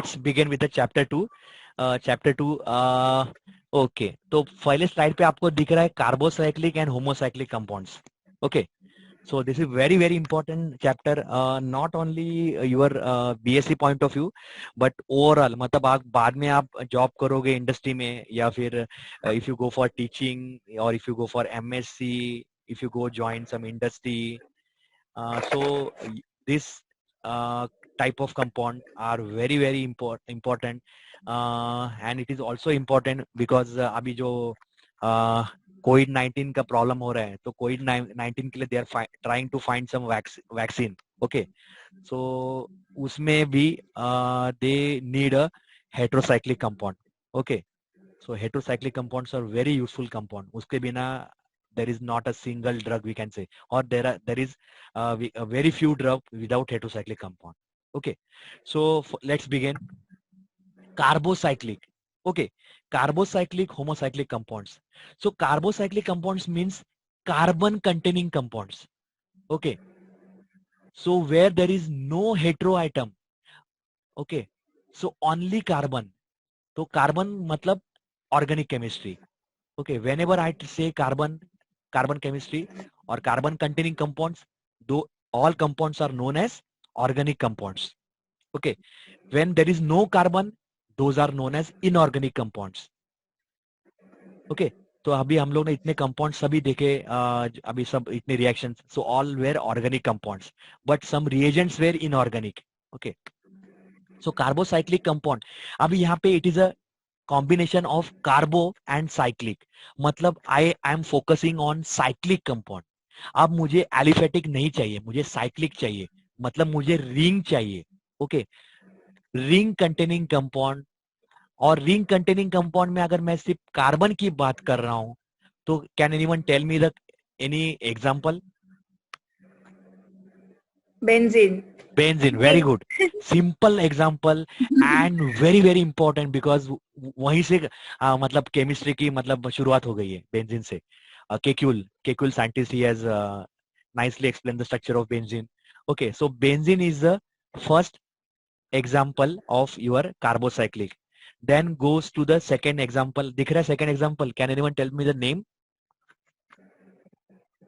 let's begin with the chapter 2. Chapter 2. Okay, तो पहले slide पे आपको दिख रहा है carbocyclic and homocyclic compounds. Okay, so this is very very important chapter, not only your BSc point of view but overall. मतलब आप बाद में आप जॉब करोगे इंडस्ट्री में, या फिर if you go for teaching or if you go for MSc, if you go join some industry, so this type of compound are very very important, and it is also important because अभी जो कोविड-19 का problem हो रहा है, तो कोविड-19 के लिए they are trying to find some vaccine. Okay, so उसमें भी they need a heterocyclic compound. Okay, so heterocyclic compounds are very useful compound. उसके बिना there is not a single drug we can say, or there is a very few drug without heterocyclic compound. Okay, so let's begin. Carbocyclic. Okay, carbocyclic homocyclic compounds. So carbocyclic compounds means carbon containing compounds. Okay, so where there is no hetero atom. Okay, so only carbon. तो carbon मतलब organic chemistry. Okay, whenever I say carbon chemistry or carbon containing compounds, though all compounds are known as organic compounds. Okay, when there is no carbon, those are known as inorganic compounds. Okay, तो अभी हम लोग ने इतने compound सभी देखे, अभी सब इतने reactions, so all were organic compounds, but some reagents were inorganic. Okay, so carbocyclic compound, अभी यहाँ पे it is a combination of carbo and cyclic. मतलब I am focusing on cyclic compound. अब मुझे एलिफेटिक नहीं चाहिए, मुझे साइक्लिक चाहिए, मतलब मुझे रिंग चाहिए. Okay, ring containing compound. और रिंग कंटेनिंग कंपाउंड में अगर मैं सिर्फ कार्बन की बात कर रहा हूं, तो can anyone tell me the any example? Benzene. Benzene, very good. Simple example and very very important because वहीं से मतलब केमिस्ट्री की मतलब शुरुआत हो गई है बेंजीन से. Kekulé scientist, he has nicely explained the structure of benzene. Okay, so benzene is the first example of your carbocyclic. Then goes to the second example. दिख रहा है second example? Can anyone tell me the name?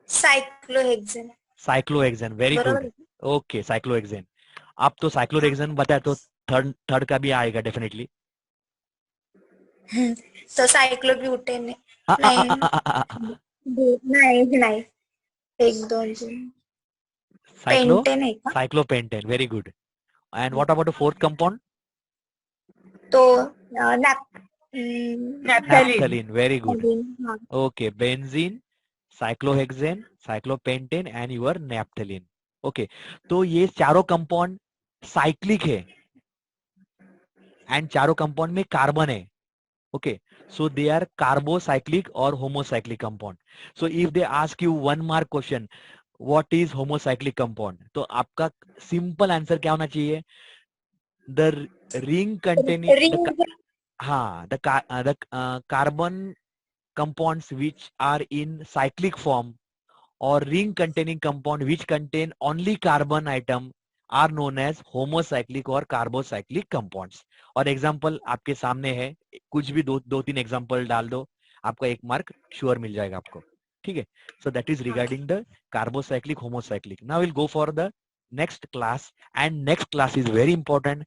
Cyclohexane. Cyclohexane, very good. Okay, cyclohexane. आप तो cyclohexane बताया, तो third का भी आएगा डेफिनेटली. तो सायक्लोब्यूटेन नाही एक दोन पेंटेन आहे का? Cyclopentane, very good. And what about the fourth compound? तो naphthalene, very good. Okay, benzene, cyclohexane, cyclopentane and your naphthalene. Okay, तो ये चारों कंपाउंड साइक्लिक है एंड चारों कंपाउंड में कार्बन है. ओके, so they are carbocyclic or homocyclic compound. So if they ask you 1 mark question, what is homocyclic compound, तो आपका सिंपल आंसर क्या होना चाहिए? The ring containing the carbon compounds which are in cyclic form or ring containing compound which contain only carbon atom are known as homocyclic or carbocyclic compounds. और example आपके सामने है, कुछ भी दो तीन एग्जांपल डाल दो, आपका 1 मार्क श्योर मिल जाएगा आपको. ठीक है, so that is regarding the carbocyclic homocyclic. Now will go for the next class, and next class is very important,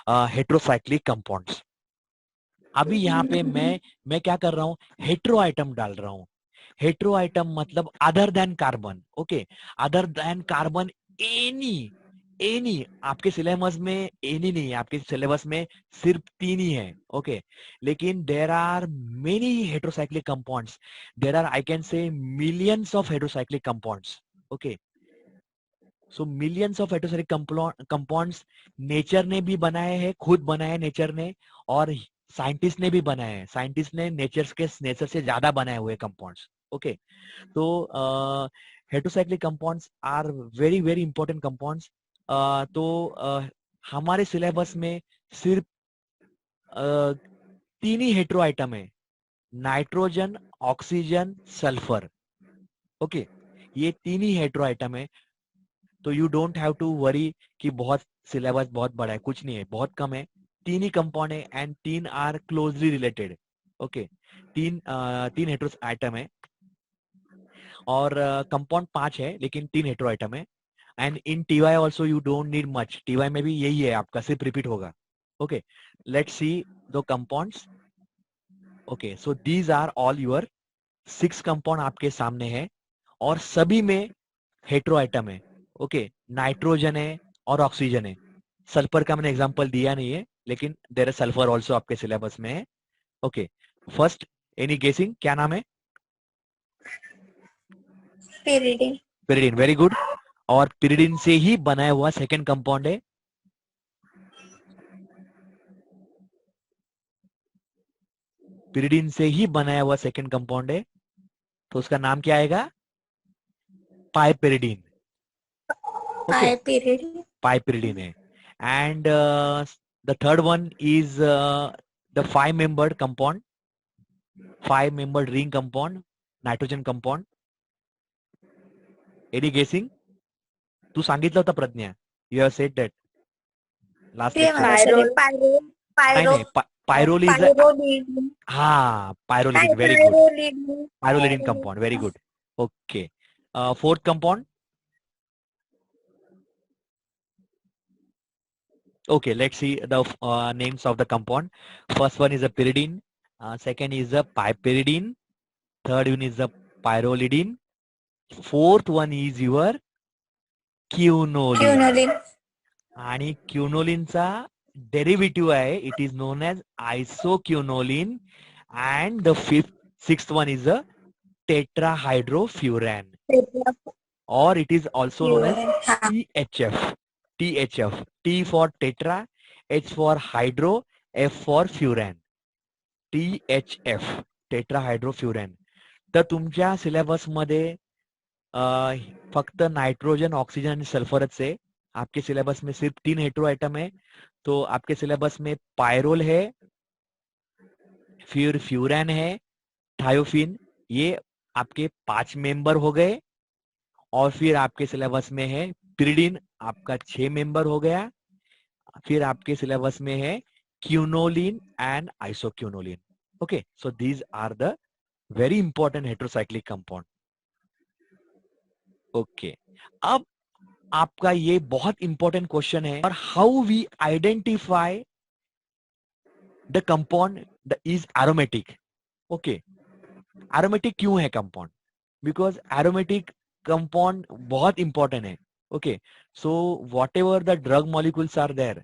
heterocyclic compounds. अभी यहाँ पे मैं क्या कर रहा हूँ? हेटेरो आइटम डाल रहा हूँ. हेटेरो आइटम मतलब other than carbon. Okay, other than carbon any आपके सिलेबस में एनी नहीं है, आपके सिलेबस में सिर्फ 3 ही है. ओके, लेकिन there are many heterocyclic compounds. There are, I can say, millions of heterocyclic compounds. Okay, so millions of heterocyclic compounds nature ने भी बनाए हैं, खुद बनाए नेचर ने, और साइंटिस्ट ने भी बनाए हैं. साइंटिस्ट ने नेचर से ज्यादा बनाए हुए कंपाउंड्स. ओके, तो heterocyclic compounds are very very important compounds. तो हमारे सिलेबस में सिर्फ 3 ही हेटेरो आइटम है, नाइट्रोजन, ऑक्सीजन, सल्फर. ओके, ये 3 ही हेटेरो आइटम है. तो you don't have to worry कि बहुत सिलेबस बहुत बड़ा है, कुछ नहीं है, बहुत कम है. तीन ही कंपाउंड है एंड तीन आर क्लोजली रिलेटेड. ओके, तीन हेट्रो आइटम है और कंपाउंड 5 है लेकिन 3 हेट्रो आइटम है. And in TY also you don't need much. TY में भी यही है आपका, सिर्फ रिपीट होगा. Okay, let's see the compounds. Okay, so these are all your 6 compound आपके सामने है और सभी में हेट्रो आइटम है. ओके, नाइट्रोजन है और ऑक्सीजन है. सल्फर का मैंने एग्जांपल दिया नहीं है लेकिन देयर इज सल्फर आल्सो आपके सिलेबस में है. ओके, फर्स्ट एनी गेसिंग, क्या नाम है? pyridine. Pyridine, very good. और पिरिडिन से ही बनाया हुआ सेकंड कंपाउंड है. पिरिडिन से ही बनाया हुआ सेकंड कंपाउंड है तो उसका नाम क्या आएगा? पाइपेरिडीन. Okay, pyridine. पाइपेरिडीन है. And the third one is the 5 membered compound, 5 membered ring compound, nitrogen compound. Any guessing? तू सांगितलं होतं Pragya, you have said that last ते लेक्चर. मला सर नाही पायरो नाही, पायरोल इज पायरोलिडिन. हा, पायरोलिडिन, काय very good. Pyrrolidine. Pyrrolidine compound, very good. Okay, fourth compound. Okay, let's see the names of the compound. First one is a pyridine. Second is a piperidine. Third one is a pyrrolidine. Fourth one is your quinoline. Quinoline. आणि क्युनोलिनचा derivative आहे, it is known as isoquinoline. And the sixth one is a tetrahydrofuran, or it is also known as THF. THF. T for tetra, H for hydro, F for furan. THF, tetrahydrofuran. तर तुमच्या syllabus मध्ये फक्त nitrogen, oxygen आणि सल्फरच है. आपके syllabus में सिर्फ 3 hetero atom है. तो आपके सिलेबस में पायरोल है, फिर फ्यूरैन है, थायोफिन, ये आपके 5 मेंबर हो गए. और फिर आपके सिलेबस में है पिरिडिन, आपका 6 मेंबर हो गया. फिर आपके सिलेबस में है quinoline and isoquinoline. Okay, so these are the very important heterocyclic compound. Okay, अब आपका ये बहुत इंपॉर्टेंट क्वेश्चन है, और how we identify the compound the is aromatic. Okay, aromatic क्यों है कंपाउंड? बिकॉज एरोमेटिक कंपाउंड बहुत इंपॉर्टेंट है. Okay, so whatever the drug molecules are there,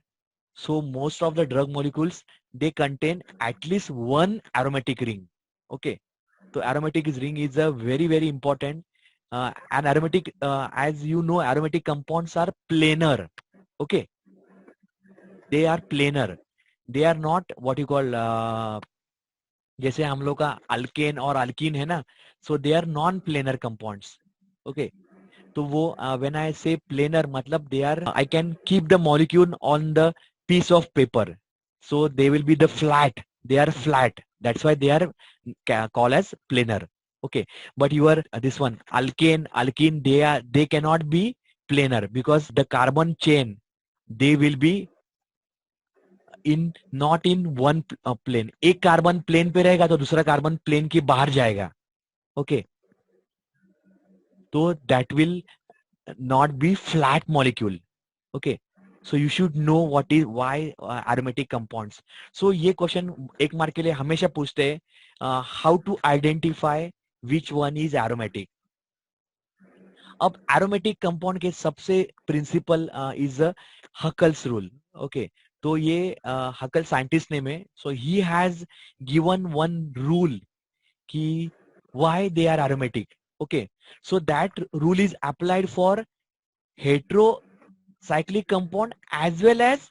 so most of the drug molecules they contain at least one aromatic ring. Okay, so aromatic ring is a very important, and aromatic, as you know, aromatic compounds are planar. Okay, they are planar, they are not what you call जैसे हम लोग का alkane और alkyne है ना, so they are non planar compounds. Okay, तो वो when I say planar मतलब they are, I can keep the molecule on the piece of paper, so they will be the flat, they are flat, that's why they are called as planar. Okay, but your this one alkane, alkene, they cannot be planar because the carbon chain, they will be in not in one plane. एक carbon plane पे रहेगा तो दूसरा carbon plane के बाहर जाएगा. Okay, तो that will not be flat molecule. Okay, so you should know what is why aromatic compounds. So ये क्वेश्चन एक मार्क के लिए हमेशा पूछते हैं, how to identify which one is aromatic. अब एरोमेटिक कंपाउंड के सबसे principle is Huckel's rule. Okay, तो ये हकल साइंटिस्ट ने में, so he has given one rule कि why they are aromatic. Okay, so that rule is applied for heterocyclic compound as well as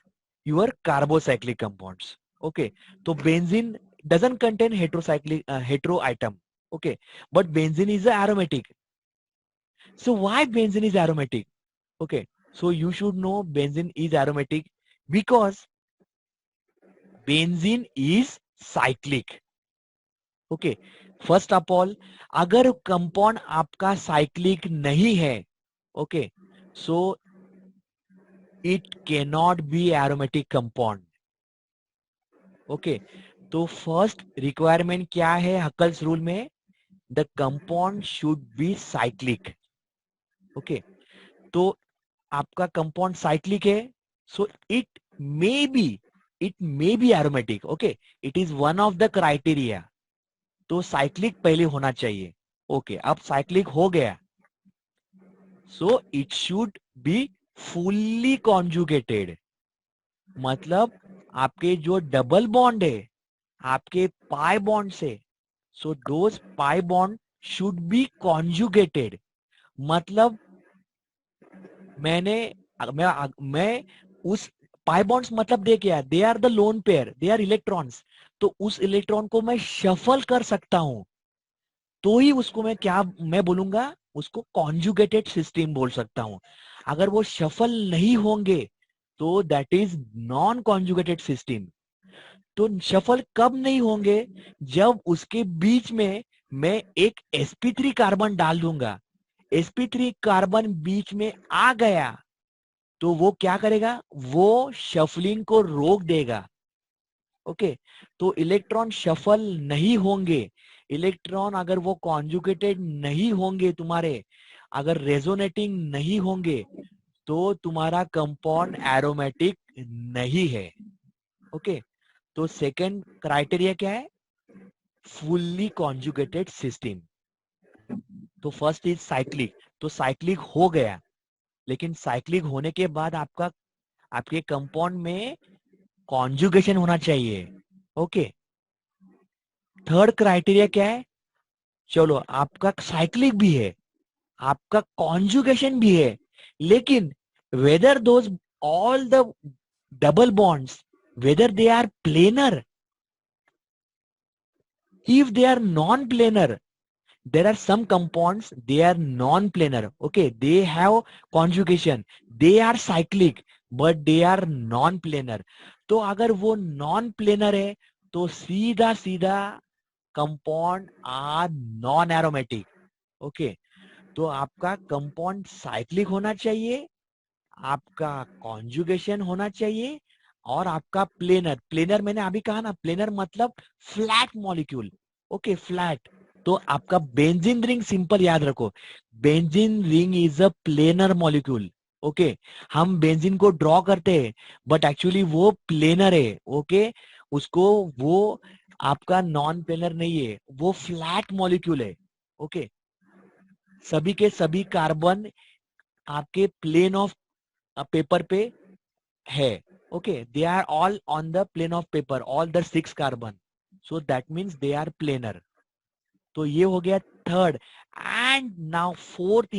your carbocyclic compounds. Okay, so benzene doesn't contain heterocyclic hetero item. Okay, but benzene is aromatic. So why benzene is aromatic? Okay, so you should know benzene is aromatic because benzene is cyclic. Okay, first of all, अगर compound आपका cyclic नहीं है, okay, so it cannot be aromatic compound. Okay, तो first requirement क्या है Huckel's rule में? The compound should be cyclic. Okay, तो आपका कंपाउंड साइक्लिक है, so it may be aromatic. Okay, it is one of the criteria. तो cyclic पहले होना चाहिए। ओके, अब साइक्लिक हो गया, so it should be fully conjugated. मतलब आपके जो डबल बॉन्ड है आपके पाई बॉन्ड से, so those pi bond should be conjugated. मतलब मैं उस पाई बॉन्ड्स मतलब दे क्या, they are the lone pair, they are electrons. तो उस इलेक्ट्रॉन को मैं शफल कर सकता हूं, तो ही उसको मैं बोलूंगा, उसको कॉन्जुगेटेड सिस्टम बोल सकता हूं। अगर वो शफल नहीं होंगे तो that is non conjugated system. तो शफल कब नहीं होंगे? जब उसके बीच में मैं एक sp3 कार्बन डाल दूंगा। sp3 कार्बन बीच में आ गया तो वो क्या करेगा, वो शफलिंग को रोक देगा। ओके, तो इलेक्ट्रॉन शफल नहीं होंगे, इलेक्ट्रॉन अगर वो कॉन्जुगेटेड नहीं होंगे तुम्हारे, अगर रेजोनेटिंग नहीं होंगे, तो तुम्हारा कंपाउंड एरोमेटिक नहीं है। ओके, तो सेकंड क्राइटेरिया क्या है? Fully conjugated system. तो फर्स्ट इज साइक्लिक, तो साइक्लिक हो गया, लेकिन साइक्लिक होने के बाद आपके कंपाउंड में कॉन्जुगेशन होना चाहिए। ओके, थर्ड क्राइटेरिया क्या है? चलो, आपका साइक्लिक भी है, आपका कॉन्जुगेशन भी है, लेकिन whether those all the double bonds, whether they are planar, if they are non-planar, there are some compounds they are non-planar. Okay, they have conjugation, they are cyclic, but they are non-planar. तो अगर वो non-planar है तो सीधा सीधा compound are non aromatic. Okay, तो आपका compound cyclic होना चाहिए, आपका कॉन्जुगेशन होना चाहिए, और आपका प्लेनर। प्लेनर मैंने अभी कहा ना, प्लेनर मतलब फ्लैट मॉलिक्यूल। Okay, flat. तो आपका बेंजीन रिंग सिंपल याद रखो, benzene ring is a planar molecule. Okay, हम बेंजीन को ड्रॉ करते हैं बट एक्चुअली वो प्लेनर है। ओके, उसको वो आपका नॉन प्लेनर नहीं है, वो फ्लैट मॉलिक्यूल है। ओके, सभी के सभी कार्बन आपके प्लेन ऑफ पेपर पे है। Okay, they are all on the plane of paper, all the 6 carbon, so that means they are planar. तो ये हो गया third. And now fourth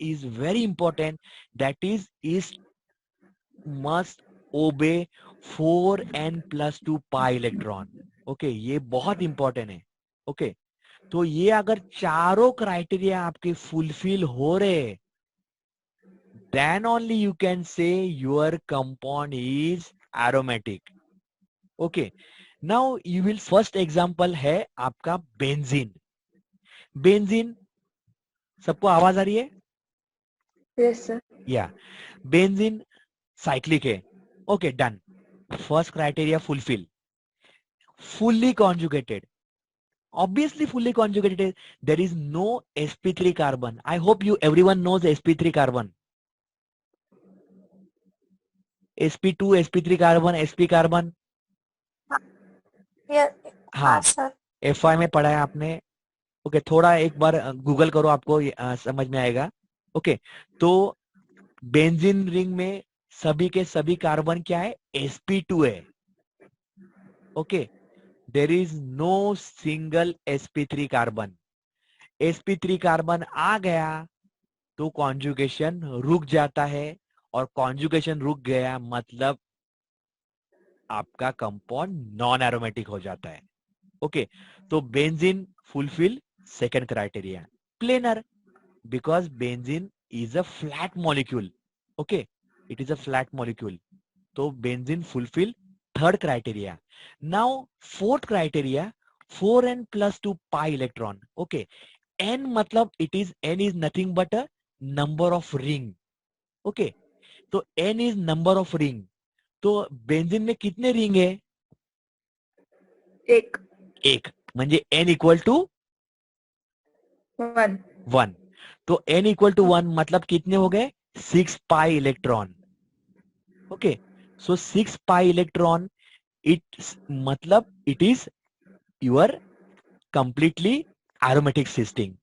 is very important, that is must obey 4n+2 pi electron. Okay, ये बहुत important है। Okay, तो ये अगर चारों क्राइटेरिया आपके फुलफिल हो रहे, then only you can say your compound is aromatic. Okay, now you will first example है आपका बेंजीन। बेंजीन, सबको आवाज आ रही है? Yes, sir. या, बेंजीन साइक्लिक है। Okay, done, first criteria fulfil, fully conjugated, obviously fully conjugated, there is no sp3 carbon. I hope you everyone knows sp3 carbon, sp2 sp3 carbon, sp carbon। Yeah. हाँ हाँ, sir. FI में पढ़ा है आपने। Okay, थोड़ा एक बार Google करो, आपको समझ में आएगा। ओके, तो बेंजीन रिंग में सभी के सभी कार्बन क्या है? sp2 है। Okay, there is no single sp3 carbon. sp3 carbon आ गया तो कॉन्जुगेशन रुक जाता है, और कॉन्जुगेशन रुक गया मतलब आपका कंपाउंड नॉन एरोमेटिक हो जाता है। ओके, तो benzene fulfil second criteria, planar, because benzene is a flat molecule. Okay, it is a flat molecule. So benzene fulfill third criteria. Now fourth criteria, 4n+2 pi electron. Okay, n matlab n is nothing but a number of ring. Okay, so n is number of ring. तो benzene में कितने ring है? एक. एक. म्हणजे n equal to 1. 1. तो n equal to 1 मतलब कितने हो गए? 6 pi electron. Okay. So 6 pi electron, it मतलब it is your completely aromatic system.